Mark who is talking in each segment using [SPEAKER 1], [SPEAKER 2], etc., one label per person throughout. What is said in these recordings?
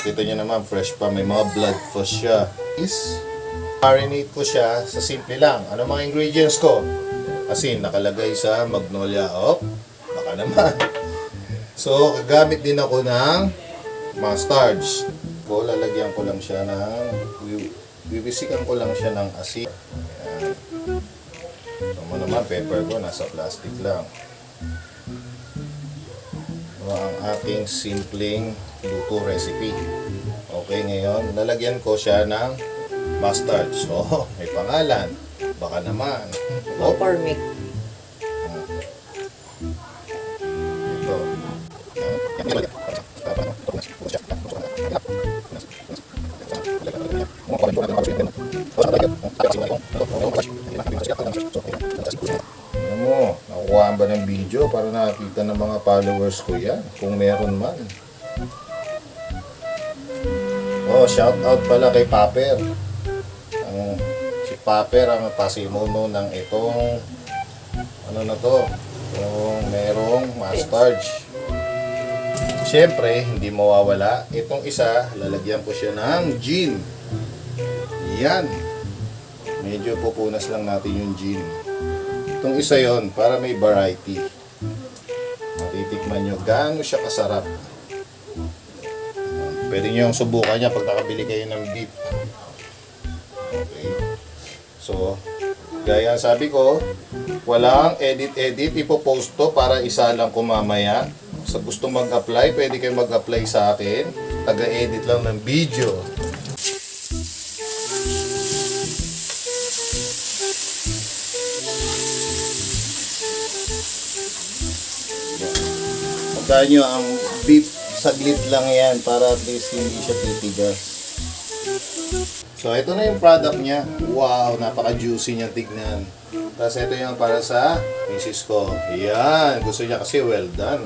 [SPEAKER 1] kita nyo naman, fresh pa. May mga blood pa siya. Marinate ko siya sa simple lang. Ano mga ingredients ko? Kasi nakalagay sa Magnolia. Baka naman. So, gagamit din ako ng mustards. Lalagyan ko lang siya ng, bibisikan ko lang siya ng asin. Ayan. Ito mo naman, pepper ko, nasa plastic lang. Ito ang aking simpleng luto recipe. Okay, ngayon, lalagyan ko siya ng mustard. So, may pangalan. Baka naman.
[SPEAKER 2] McCormick.
[SPEAKER 1] Ito. Ano mo, nakuhaan ba ng video para nakakita ng mga followers ko yan? Kung meron man. Shout out pala kay Paper. Si Paper ang pasimuno ng itong ano na to, yung merong mustard. Siyempre, hindi mawawala. Itong isa, lalagyan ko siya ng gin. Yan. Medyo pupunas lang natin yung gin. Itong isa yon para may variety. Matitikman nyo gaano siya kasarap. Pwede nyo yung subukan niya pag nakabili kayo ng beef. Okay. So, gaya sabi ko, walang edit-edit. Ipopost to para isa lang ko mamaya. Sa gusto mag-apply, pwede kayo mag-apply sa akin. Taga-edit lang ng video. Magkaan nyo ang beef, saglit lang yan para at least hindi siya titigas. So, ito na yung product niya. Wow, napaka-juicy niya tignan. Tapos ito yung para sa misis ko. Yan, gusto niya kasi well done.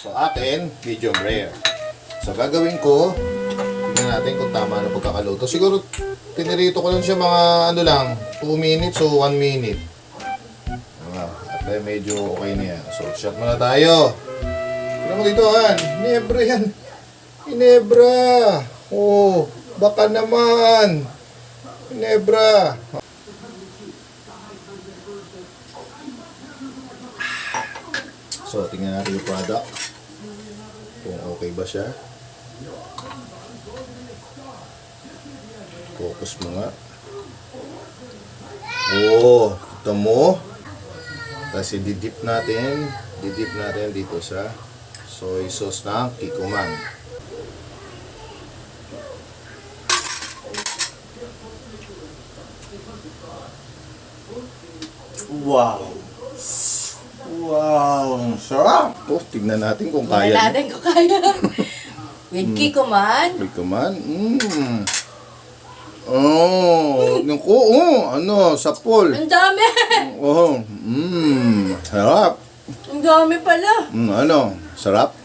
[SPEAKER 1] So, akin, medium rare. So, gagawin ko, tignan natin kung tama na pagkakaluto. Siguro, tinirito ko lang siya mga, 2 minutes o 1 minute. At medyo okay na yan. So, shot muna tayo. Tignan mo dito, Ginebra yan. Ginebra. Baka naman. Ginebra. So, tingnan natin yung product. Kung okay ba siya. Focus mo nga. Kita mo. Tapos didip natin dito sa soy sauce ng Kikkoman. Wow, sarap! Tignan natin kung kaya.
[SPEAKER 2] Tingnan natin kung kaya. With Kikkoman.
[SPEAKER 1] Kikkoman. Sapol.
[SPEAKER 2] Ang dami.
[SPEAKER 1] Sarap.
[SPEAKER 2] Ang dami pala.
[SPEAKER 1] Sarap.